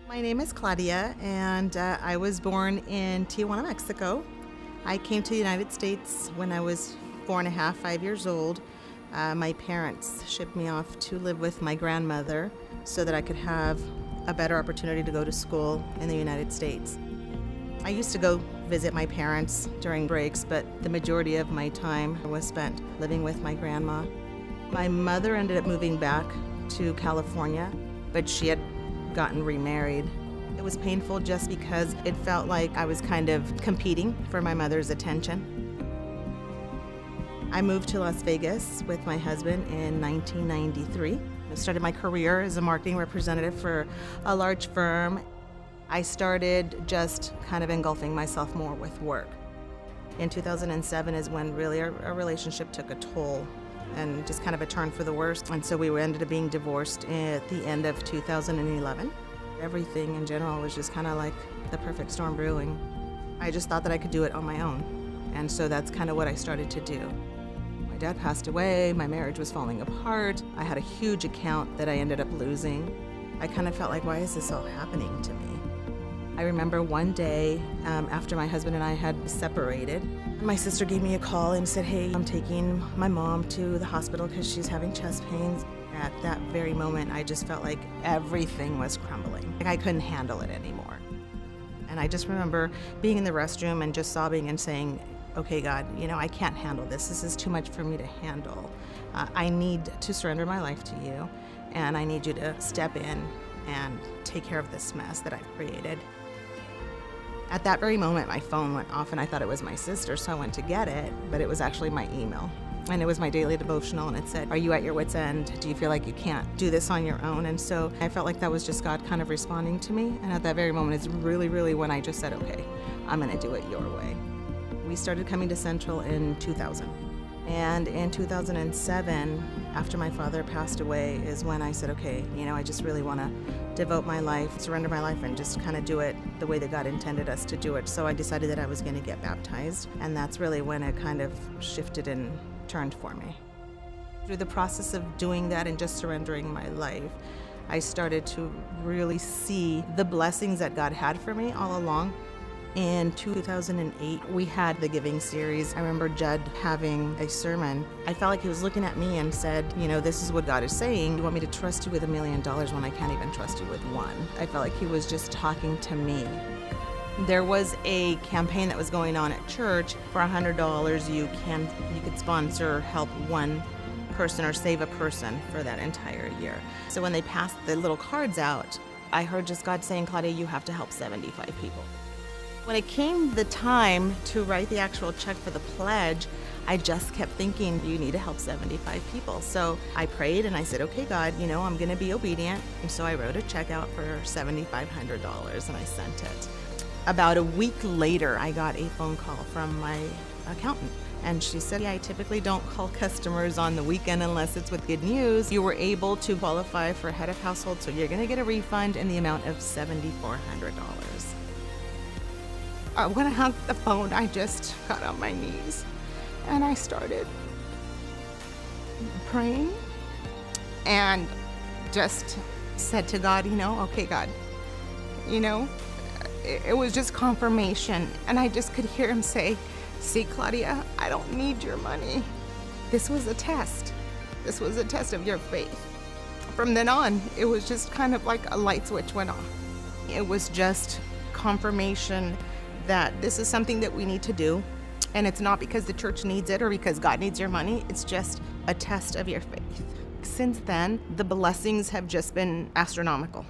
My name is Claudia, and I was born in Tijuana, Mexico. I came to the United States when I was 4.5, 5 years old. My parents shipped me off to live with my grandmother so that I could have a better opportunity to go to school in the United States. I used to go visit my parents during breaks, but the majority of my time was spent living with my grandma. My mother ended up moving back to California, but she had gotten remarried. It was painful just because it felt like I was kind of competing for my mother's attention. I moved to Las Vegas with my husband in 1993. I started my career as a marketing representative for a large firm. I started just kind of engulfing myself more with work. In 2007 is when really our relationship took a toll and just kind of a turn for the worse. And so we ended up being divorced at the end of 2011. Everything in general was just kind of like the perfect storm brewing. I just thought that I could do it on my own. And so that's kind of what I started to do. My dad passed away, my marriage was falling apart. I had a huge account that I ended up losing. I kind of felt like, why is this all happening to me? I remember one day after my husband and I had separated, my sister gave me a call and said, hey, I'm taking my mom to the hospital because she's having chest pains. At that very moment, I just felt like everything was crumbling. Like I couldn't handle it anymore. And I just remember being in the restroom and just sobbing and saying, okay, God, I can't handle this. This is too much for me to handle. I need to surrender my life to you, and I need you to step in and take care of this mess that I've created. At that very moment, my phone went off and I thought it was my sister, so I went to get it, but it was actually my email. And it was my daily devotional, and it said, are you at your wit's end? Do you feel like you can't do this on your own? And so I felt like that was just God kind of responding to me. And at that very moment is really, really when I just said, okay, I'm gonna do it your way. We started coming to Central in 2000. And in 2007, after my father passed away, is when I said, okay, I just really want to devote my life, surrender my life, and just kind of do it the way that God intended us to do it. So I decided that I was going to get baptized, and that's really when it kind of shifted and turned for me. Through the process of doing that and just surrendering my life, I started to really see the blessings that God had for me all along. In 2008, we had the giving series. I remember Judd having a sermon. I felt like he was looking at me and said, this is what God is saying. You want me to trust you with $1 million when I can't even trust you with one. I felt like he was just talking to me. There was a campaign that was going on at church. For $100, you could sponsor, help one person or save a person for that entire year. So when they passed the little cards out, I heard just God saying, Claudia, you have to help 75 people. When it came the time to write the actual check for the pledge, I just kept thinking, you need to help 75 people. So I prayed and I said, okay, God, I'm going to be obedient. And so I wrote a check out for $7,500 and I sent it. About a week later, I got a phone call from my accountant. And she said, I typically don't call customers on the weekend unless it's with good news. You were able to qualify for head of household, so you're going to get a refund in the amount of $7,400. When I hung the phone, I just got on my knees and I started praying and just said to God, okay, God, it was just confirmation. And I just could hear him say, see, Claudia, I don't need your money. This was a test. This was a test of your faith. From then on, it was just kind of like a light switch went off. It was just confirmation that this is something that we need to do, and it's not because the church needs it or because God needs your money, it's just a test of your faith. Since then, the blessings have just been astronomical.